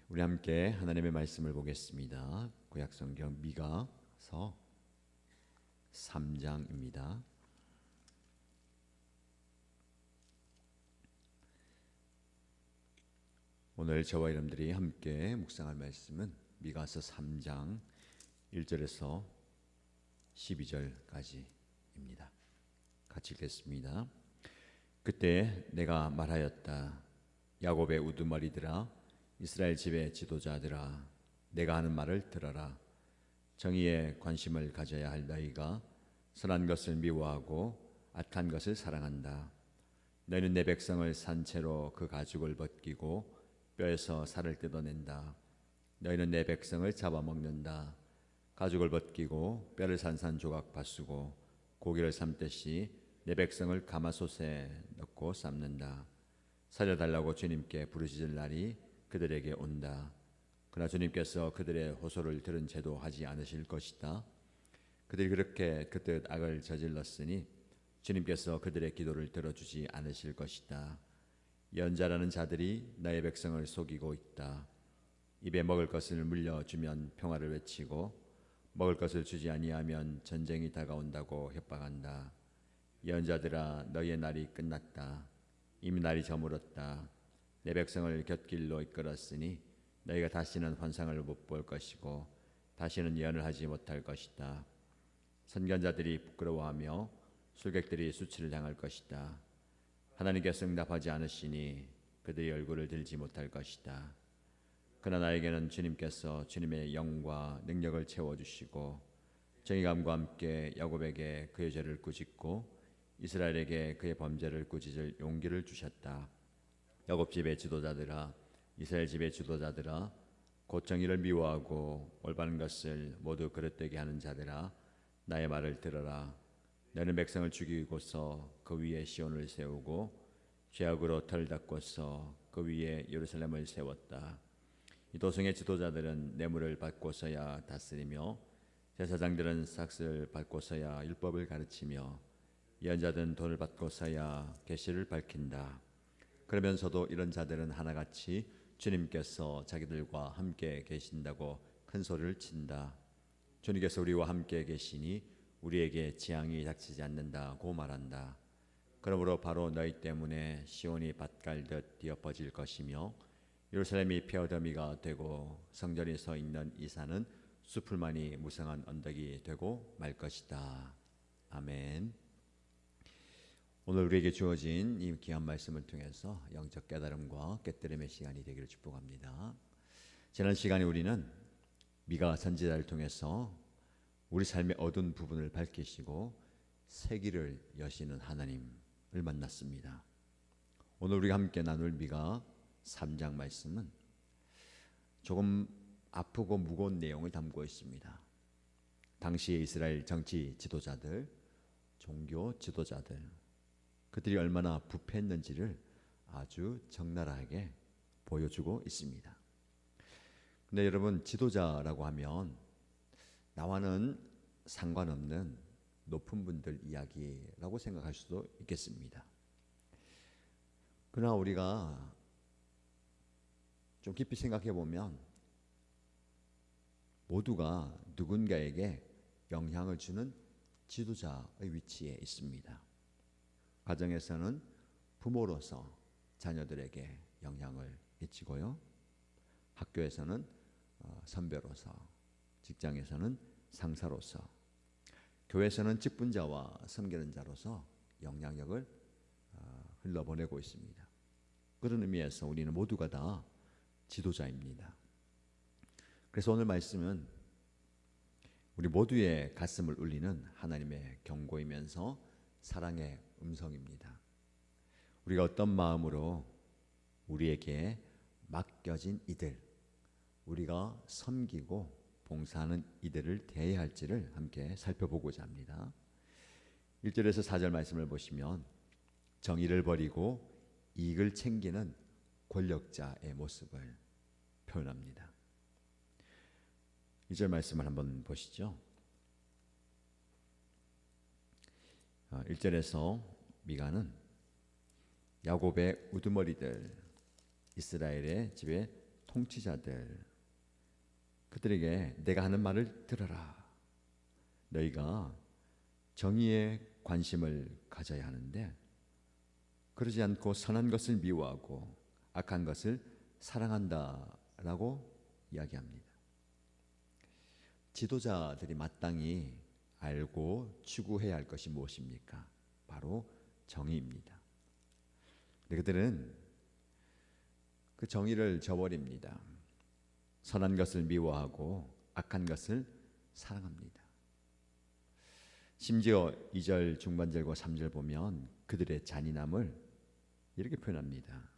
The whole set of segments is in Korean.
우리 함께 하나님의 말씀을 보겠습니다. 구약성경 미가서 3장입니다. 오늘 저와 여러분들이 함께 묵상할 말씀은 미가서 3장 1절에서 12절까지입니다. 같이 읽겠습니다. 그때 내가 말하였다. 야곱의 우두머리들아, 이스라엘 집의 지도자들아, 내가 하는 말을 들어라. 정의에 관심을 가져야 할 너희가 선한 것을 미워하고 악한 것을 사랑한다. 너희는 내 백성을 산채로 그 가죽을 벗기고 뼈에서 살을 뜯어낸다. 너희는 내 백성을 잡아먹는다. 가죽을 벗기고 뼈를 산산조각 바수고 고기를 삶듯이 내 백성을 가마솥에 넣고 삶는다. 살려달라고 주님께 부르짖을 날이 그들에게 온다. 그러나 주님께서 그들의 호소를 들은 채도 하지 않으실 것이다. 그들이 그렇게 그뜻 악을 저질렀으니 주님께서 그들의 기도를 들어주지 않으실 것이다. 연자라는 자들이 나의 백성을 속이고 있다. 입에 먹을 것을 물려주면 평화를 외치고 먹을 것을 주지 아니하면 전쟁이 다가온다고 협박한다. 연자들아, 너희의 날이 끝났다. 이미 날이 저물었다. 내 백성을 곁길로 이끌었으니 너희가 다시는 환상을 못 볼 것이고 다시는 예언을 하지 못할 것이다. 선견자들이 부끄러워하며 술객들이 수치를 당할 것이다. 하나님께서 응답하지 않으시니 그들이 얼굴을 들지 못할 것이다. 그러나 나에게는 주님께서 주님의 영과 능력을 채워주시고 정의감과 함께 야곱에게 그의 죄를 꾸짖고 이스라엘에게 그의 범죄를 꾸짖을 용기를 주셨다. 야곱 집의 지도자들아, 이스라엘 집의 지도자들아, 곧 정의를 미워하고 올바른 것을 모두 그릇되게 하는 자들아, 나의 말을 들어라. 너는 백성을 죽이고서 그 위에 시온을 세우고 죄악으로 털 닦고서 그 위에 예루살렘을 세웠다. 이 도성의 지도자들은 뇌물을 받고서야 다스리며 제사장들은 삭슬을 받고서야 율법을 가르치며 예언자들은 돈을 받고서야 계시를 밝힌다. 그러면서도 이런 자들은 하나같이 주님께서 자기들과 함께 계신다고 큰 소리를 친다. 주님께서 우리와 함께 계시니 우리에게 재앙이 닥치지 않는다고 말한다. 그러므로 바로 너희 때문에 시온이 밭갈듯 뒤엎어질 것이며 예루살렘이 폐허더미가 되고 성전이 서 있는 이 산은 수풀만이 무성한 언덕이 되고 말 것이다. 아멘. 오늘 우리에게 주어진 이 귀한 말씀을 통해서 영적 깨달음과 깨달음의 시간이 되기를 축복합니다. 지난 시간에 우리는 미가 선지자를 통해서 우리 삶의 어두운 부분을 밝히시고 세기를 여시는 하나님을 만났습니다. 오늘 우리가 함께 나눌 미가 3장 말씀은 조금 아프고 무거운 내용을 담고 있습니다. 당시의 이스라엘 정치 지도자들, 종교 지도자들, 그들이 얼마나 부패했는지를 아주 적나라하게 보여주고 있습니다. 근데 여러분, 지도자라고 하면 나와는 상관없는 높은 분들 이야기라고 생각할 수도 있겠습니다. 그러나 우리가 좀 깊이 생각해 보면 모두가 누군가에게 영향을 주는 지도자의 위치에 있습니다. 가정에서는 부모로서 자녀들에게 영향을 미치고요. 학교에서는 선배로서, 직장에서는 상사로서, 교회에서는 직분자와 섬기는 자로서 영향력을 흘러보내고 있습니다. 그런 의미에서 우리는 모두가 다 지도자입니다. 그래서 오늘 말씀은 우리 모두의 가슴을 울리는 하나님의 경고이면서 사랑의 음성입니다. 우리가 어떤 마음으로 우리에게 맡겨진 이들, 우리가 섬기고 봉사하는 이들을 대해야 할지를 함께 살펴보고자 합니다. 1절에서 4절 말씀을 보시면 정의를 버리고 이익을 챙기는 권력자의 모습을 표현합니다. 2절 말씀을 한번 보시죠. 1절에서 미가는 야곱의 우두머리들, 이스라엘의 집의 통치자들, 그들에게 내가 하는 말을 들어라. 너희가 정의에 관심을 가져야 하는데 그러지 않고 선한 것을 미워하고 악한 것을 사랑한다라고 이야기합니다. 지도자들이 마땅히 알고 추구해야 할 것이 무엇입니까? 바로 정의입니다. 근데 그들은 그 정의를 저버립니다. 선한 것을 미워하고 악한 것을 사랑합니다. 심지어 2절 중반절과 3절 보면 그들의 잔인함을 이렇게 표현합니다.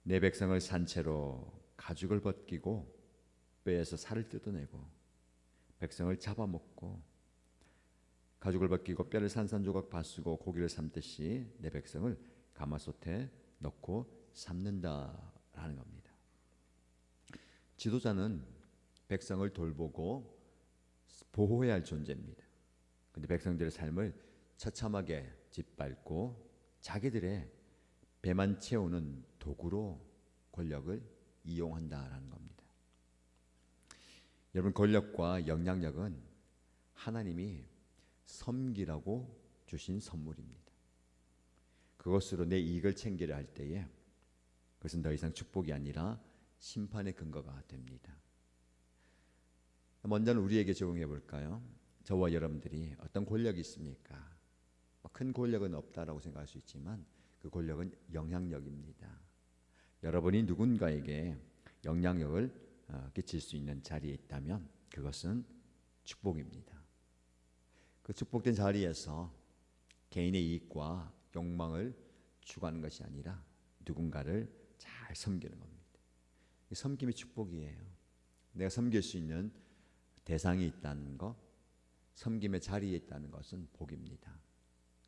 내 백성을 산채로 가죽을 벗기고 뼈에서 살을 뜯어내고 백성을 잡아먹고 가죽을 벗기고 뼈를 산산조각 바수고 고기를 삶듯이 내 백성을 가마솥에 넣고 삶는다라는 겁니다. 지도자는 백성을 돌보고 보호해야 할 존재입니다. 그런데 백성들의 삶을 처참하게 짓밟고 자기들의 배만 채우는 도구로 권력을 이용한다라는 겁니다. 여러분, 권력과 영향력은 하나님이 섬기라고 주신 선물입니다. 그것으로 내 이익을 챙기려 할 때에 그것은 더 이상 축복이 아니라 심판의 근거가 됩니다. 먼저는 우리에게 적용해 볼까요? 저와 여러분들이 어떤 권력이 있습니까? 큰 권력은 없다라고 생각할 수 있지만 그 권력은 영향력입니다. 여러분이 누군가에게 영향력을 끼칠 수 있는 자리에 있다면 그것은 축복입니다. 그 축복된 자리에서 개인의 이익과 욕망을 추구하는 것이 아니라 누군가를 잘 섬기는 겁니다. 섬김이 축복이에요. 내가 섬길 수 있는 대상이 있다는 것, 섬김의 자리에 있다는 것은 복입니다.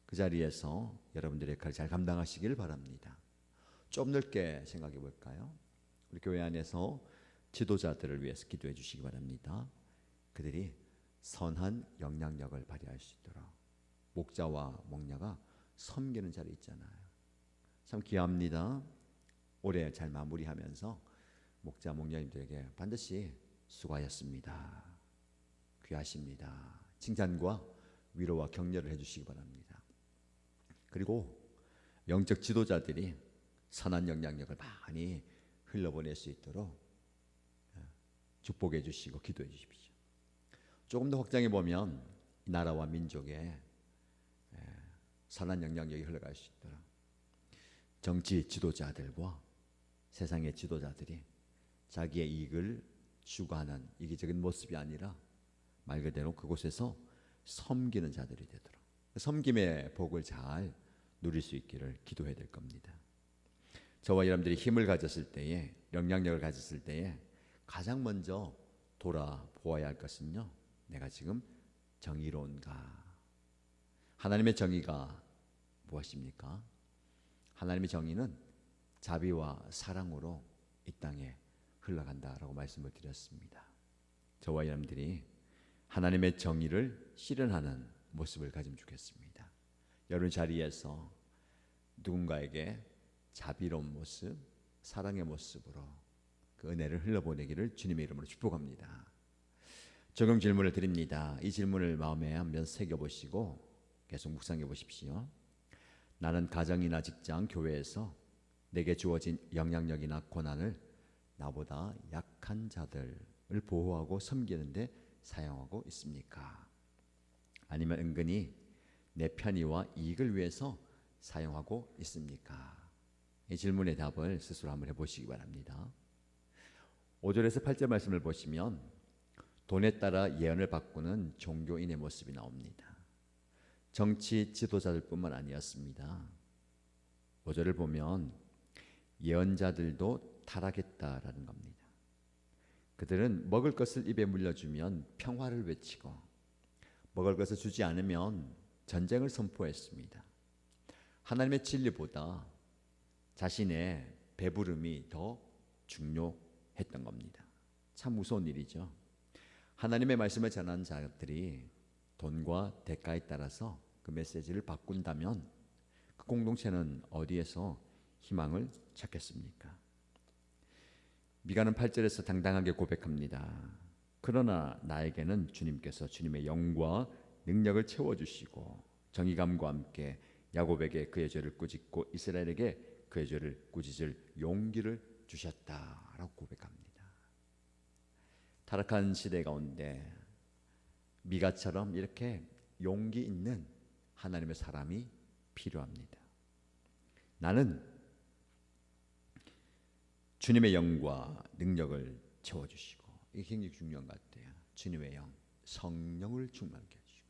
그 자리에서 여러분들의 역할을 잘 감당하시길 바랍니다. 좀 넓게 생각해 볼까요? 우리 교회 안에서 지도자들을 위해서 기도해 주시기 바랍니다. 그들이 선한 영향력을 발휘할 수 있도록. 목자와 목녀가 섬기는 자리에 있잖아요. 참 귀합니다. 올해 잘 마무리하면서 목자 목녀님들에게 반드시 수고하셨습니다, 귀하십니다, 칭찬과 위로와 격려를 해주시기 바랍니다. 그리고 영적 지도자들이 선한 영향력을 많이 흘러보낼 수 있도록 축복해 주시고 기도해 주십시오. 조금 더 확장해 보면 이 나라와 민족에 선한 영향력이 흘러갈 수 있도록 정치 지도자들과 세상의 지도자들이 자기의 이익을 추구하는 이기적인 모습이 아니라 말 그대로 그곳에서 섬기는 자들이 되도록, 섬김의 복을 잘 누릴 수 있기를 기도해야 될 겁니다. 저와 여러분들이 힘을 가졌을 때에, 영향력을 가졌을 때에 가장 먼저 돌아보아야 할 것은요, 내가 지금 정의로운가? 하나님의 정의가 무엇입니까? 하나님의 정의는 자비와 사랑으로 이 땅에 흘러간다라고 말씀을 드렸습니다. 저와 여러분들이 하나님의 정의를 실현하는 모습을 가지면 좋겠습니다. 여러분 자리에서 누군가에게 자비로운 모습, 사랑의 모습으로 그 은혜를 흘려보내기를 주님의 이름으로 축복합니다. 적용 질문을 드립니다. 이 질문을 마음에 한번 새겨보시고 계속 묵상해 보십시오. 나는 가정이나 직장, 교회에서 내게 주어진 영향력이나 권한을 나보다 약한 자들을 보호하고 섬기는 데 사용하고 있습니까? 아니면 은근히 내 편의와 이익을 위해서 사용하고 있습니까? 이 질문의 답을 스스로 한번 해보시기 바랍니다. 5절에서 8절 말씀을 보시면 돈에 따라 예언을 바꾸는 종교인의 모습이 나옵니다. 정치 지도자들뿐만 아니었습니다. 5절을 보면 예언자들도 타락했다라는 겁니다. 그들은 먹을 것을 입에 물려주면 평화를 외치고 먹을 것을 주지 않으면 전쟁을 선포했습니다. 하나님의 진리보다 자신의 배부름이 더 중요했던 겁니다. 참 무서운 일이죠. 하나님의 말씀을 전하는 자들이 돈과 대가에 따라서 그 메시지를 바꾼다면 그 공동체는 어디에서 희망을 찾겠습니까? 미가는 8절에서 당당하게 고백합니다. 그러나 나에게는 주님께서 주님의 영과 능력을 채워주시고 정의감과 함께 야곱에게 그의 죄를 꾸짖고 이스라엘에게 그의 죄를 꾸짖을 용기를 주셨다라고 고백합니다. 타락한 시대 가운데 미가처럼 이렇게 용기 있는 하나님의 사람이 필요합니다. 나는 주님의 영과 능력을 채워주시고, 이게 굉장히 중요한 것 같아요. 주님의 영, 성령을 충만케 해주시고.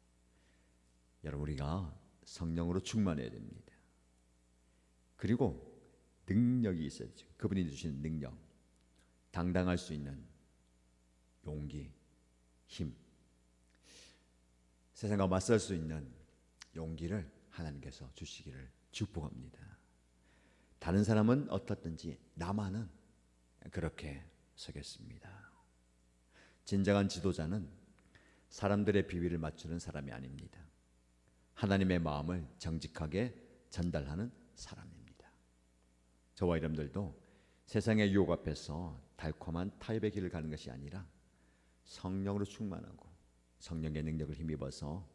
여러분, 우리가 성령으로 충만해야 됩니다. 그리고 능력이 있어야죠. 그분이 주시는 능력, 당당할 수 있는 용기, 힘, 세상과 맞설 수 있는 용기를 하나님께서 주시기를 축복합니다. 다른 사람은 어떻든지 나만은 그렇게 서겠습니다. 진정한 지도자는 사람들의 비위를 맞추는 사람이 아닙니다. 하나님의 마음을 정직하게 전달하는 사람입니다. 저와 여러분들도 세상의 유혹 앞에서 달콤한 타협의 길을 가는 것이 아니라 성령으로 충만하고 성령의 능력을 힘입어서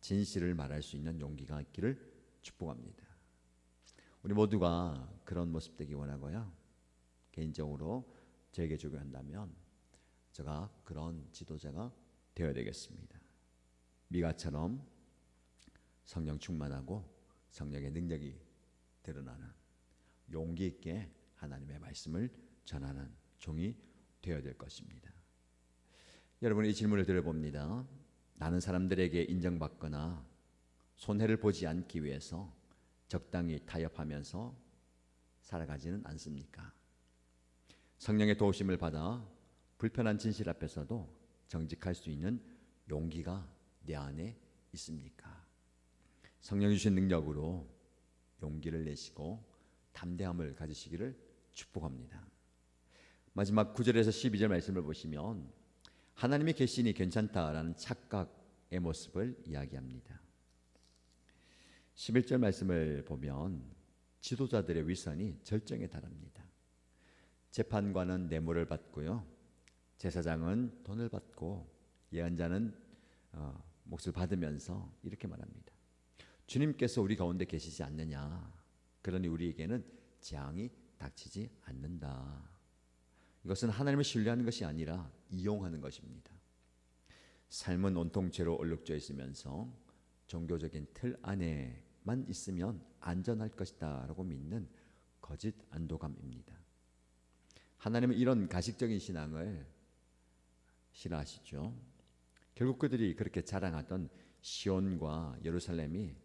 진실을 말할 수 있는 용기가 있기를 축복합니다. 우리 모두가 그런 모습 되기 원하고요. 개인적으로 저에게 적용한다면 제가 그런 지도자가 되어야 되겠습니다. 미가처럼 성령 충만하고 성령의 능력이 드러나는 용기 있게 하나님의 말씀을 전하는 종이 되어야 될 것입니다. 여러분, 이 질문을 드려봅니다. 나는 사람들에게 인정받거나 손해를 보지 않기 위해서 적당히 타협하면서 살아가지는 않습니까? 성령의 도우심을 받아 불편한 진실 앞에서도 정직할 수 있는 용기가 내 안에 있습니까? 성령이 주신 능력으로 용기를 내시고 담대함을 가지시기를 축복합니다. 마지막 9절에서 12절 말씀을 보시면 하나님이 계시니 괜찮다라는 착각의 모습을 이야기합니다. 11절 말씀을 보면 지도자들의 위선이 절정에 달합니다. 재판관은 뇌물을 받고요, 제사장은 돈을 받고 예언자는 몫을 받으면서 이렇게 말합니다. 주님께서 우리 가운데 계시지 않느냐, 그러니 우리에게는 재앙이 닥치지 않는다. 이것은 하나님을 신뢰하는 것이 아니라 이용하는 것입니다. 삶은 온통 죄로 얼룩져 있으면서 종교적인 틀 안에만 있으면 안전할 것이다 라고 믿는 거짓 안도감입니다. 하나님은 이런 가식적인 신앙을 싫어하시죠. 결국 그들이 그렇게 자랑하던 시온과 예루살렘이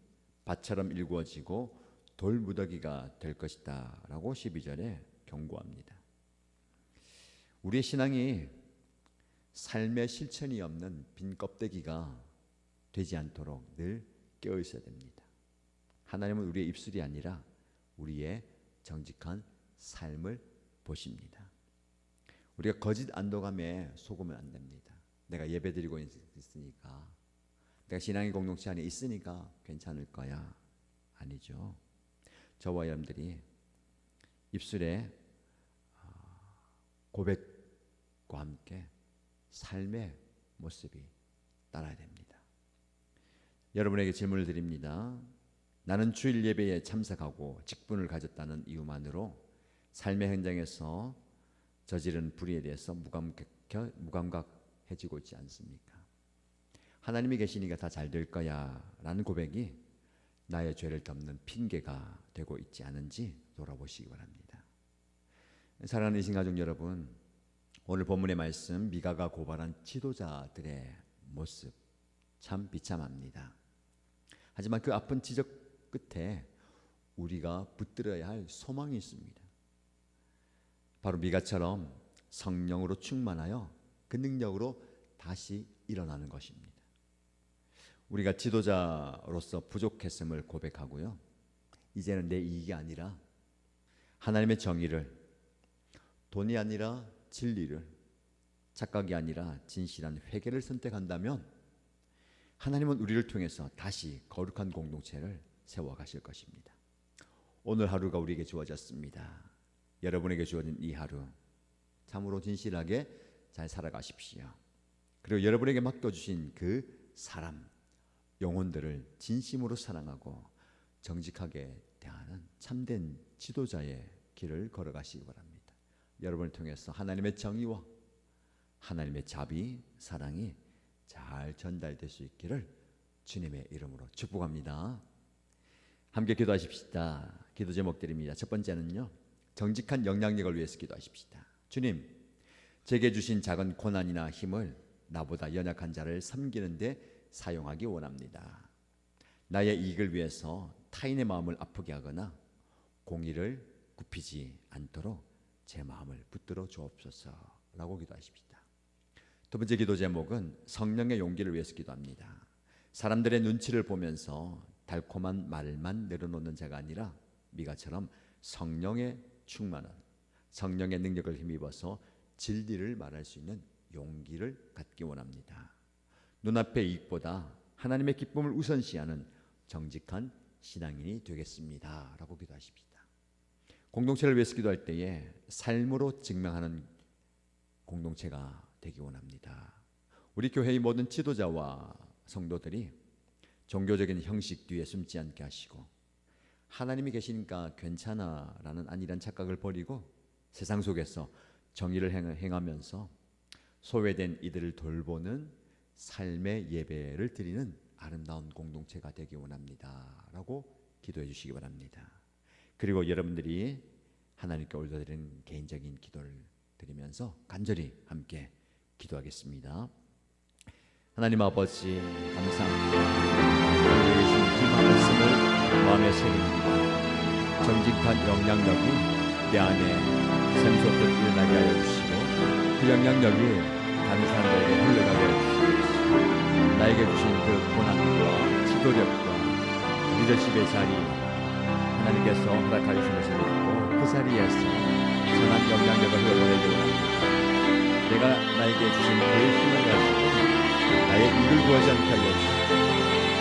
밭처럼 일구어지고 돌무더기가 될 것이다 라고 12절에 경고합니다. 우리의 신앙이 삶의 실천이 없는 빈 껍데기가 되지 않도록 늘 깨어 있어야 됩니다. 하나님은 우리의 입술이 아니라 우리의 정직한 삶을 보십니다. 우리가 거짓 안도감에 속으면 안 됩니다. 내가 예배드리고 있으니까, 내가 신앙의 공동체 안에 있으니까 괜찮을 거야. 아니죠. 저와 여러분들이 입술에 고백과 함께 삶의 모습이 따라야 됩니다. 여러분에게 질문을 드립니다. 나는 주일 예배에 참석하고 직분을 가졌다는 이유만으로 삶의 현장에서 저지른 불의에 대해서 무감각해지고 있지 않습니까? 하나님이 계시니까 다 잘 될 거야 라는 고백이 나의 죄를 덮는 핑계가 되고 있지 않은지 돌아보시기 바랍니다. 사랑하는 이신가족 여러분, 오늘 본문의 말씀 미가가 고발한 지도자들의 모습 참 비참합니다. 하지만 그 아픈 지적 끝에 우리가 붙들어야 할 소망이 있습니다. 바로 미가처럼 성령으로 충만하여 그 능력으로 다시 일어나는 것입니다. 우리가 지도자로서 부족했음을 고백하고요, 이제는 내 이익이 아니라 하나님의 정의를, 돈이 아니라 진리를, 착각이 아니라 진실한 회개를 선택한다면 하나님은 우리를 통해서 다시 거룩한 공동체를 세워가실 것입니다. 오늘 하루가 우리에게 주어졌습니다. 여러분에게 주어진 이 하루, 참으로 진실하게 잘 살아가십시오. 그리고 여러분에게 맡겨주신 그 사람, 영혼들을 진심으로 사랑하고 정직하게 대하는 참된 지도자의 길을 걸어가시기 바랍니다. 여러분을 통해서 하나님의 정의와 하나님의 자비, 사랑이 잘 전달될 수 있기를 주님의 이름으로 축복합니다. 함께 기도하십시다. 기도 제목드립니다. 첫 번째는요, 정직한 영향력을 위해서 기도하십시다. 주님, 제게 주신 작은 고난이나 힘을 나보다 연약한 자를 섬기는 데 사용하기 원합니다. 나의 이익을 위해서 타인의 마음을 아프게 하거나 공의를 굽히지 않도록 제 마음을 붙들어 주옵소서라고 기도하십시다. 두 번째 기도 제목은 성령의 용기를 위해서 기도합니다. 사람들의 눈치를 보면서 달콤한 말만 내려놓는 자가 아니라 미가처럼 성령에 충만한, 성령의 능력을 힘입어서 진리를 말할 수 있는 용기를 갖기 원합니다. 눈앞의 이익보다 하나님의 기쁨을 우선시하는 정직한 신앙인이 되겠습니다 라고 기도하십시다. 공동체를 위해서 기도할 때에 삶으로 증명하는 공동체가 되기 원합니다. 우리 교회의 모든 지도자와 성도들이 종교적인 형식 뒤에 숨지 않게 하시고 하나님이 계시니까 괜찮아 라는 안일한 착각을 버리고 세상 속에서 정의를 행하면서 소외된 이들을 돌보는 삶의 예배를 드리는 아름다운 공동체가 되기 원합니다 라고 기도해 주시기 바랍니다. 그리고 여러분들이 하나님께 올려드리는 개인적인 기도를 드리면서 간절히 함께 기도하겠습니다. 하나님 아버지, 감사합니다. 우리에게 주신 그 말씀을 마음에 새깁니다. 정직한 영향력이 내 안에 샘솟듯 일어나게 하여 주시고 그 영향력이 다른 사람들에게 흘러가게 하여 주시옵소서. 나에게 주신 그 고난과 지도력과 리더십의 자리, 하나님께서 허락하시면서 믿고 그 자리에서 선한 영향력을 흘러보내기 원합니다. 내가 나에게 주신 그 힘을 가지고 나의 이익을 구하지 않게 하여 주시고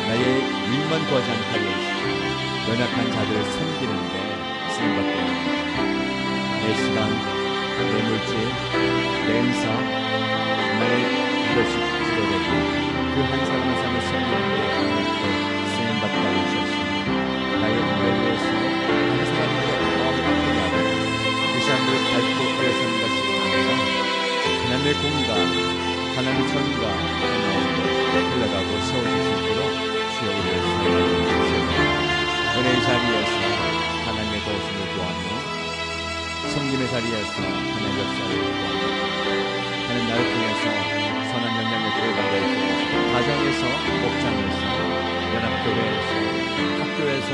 나의 이익만 구하지 않게 하여 주시고 연약한 자들을 섬기는 데 쓰임받게 합니다. 내 시간, 내 물질, 내 은사, 나의 리더십 지도력이 그 한 사람 한 사람을 섬기는 데 쓰임받게 하여 주셨습니다. 나의 이익을 위해서 한 사람에게 마음을 아프게 하고 그 사람들을 밟고 일어서는 것이 아니라 하나님의 공의가, 하나님의 정의가 흘러가고 세워질 수 있도록 주여 우리를 사용하여 주시옵소서. 은혜의 자리에서 하나님의 도우심을 구하며 성김의 자리에서 하나님의 역사를 구하며 하나님 나를 통해서 선한 영향력을 들어가게 해주시옵소서. 가정에서, 목장에서, 연합교회에서, 학교에서,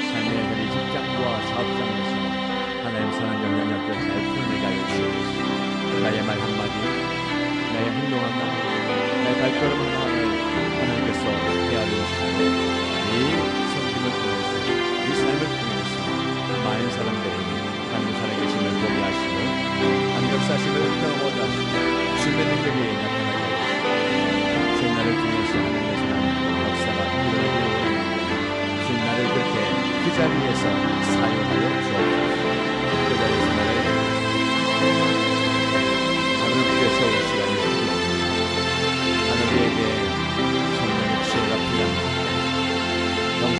삶의 자리 직장과 사업장에서 하나님 선한 영향력을 잘 풀어내게 하여 주시옵소서. 나의 말 한마디, 나의 행동 한마디, 나의 발걸음 하나를 하나님께서 헤아려 주시고 이 성김을 통해서, 이 삶을 통해서 많은 사람들에게 하나님 살아계심을 보게 하시고 하나님 역사심을 흠명하게 하시고 주님의 능력이 나타나게 하시고 주님 나를 통해서 하나님의 선한 역사가 일어나게 하옵소서. 주님 나를 그렇게 그 자리에서 사용하여 주옵소서. 그 자리에서 나를 하늘께 세우시고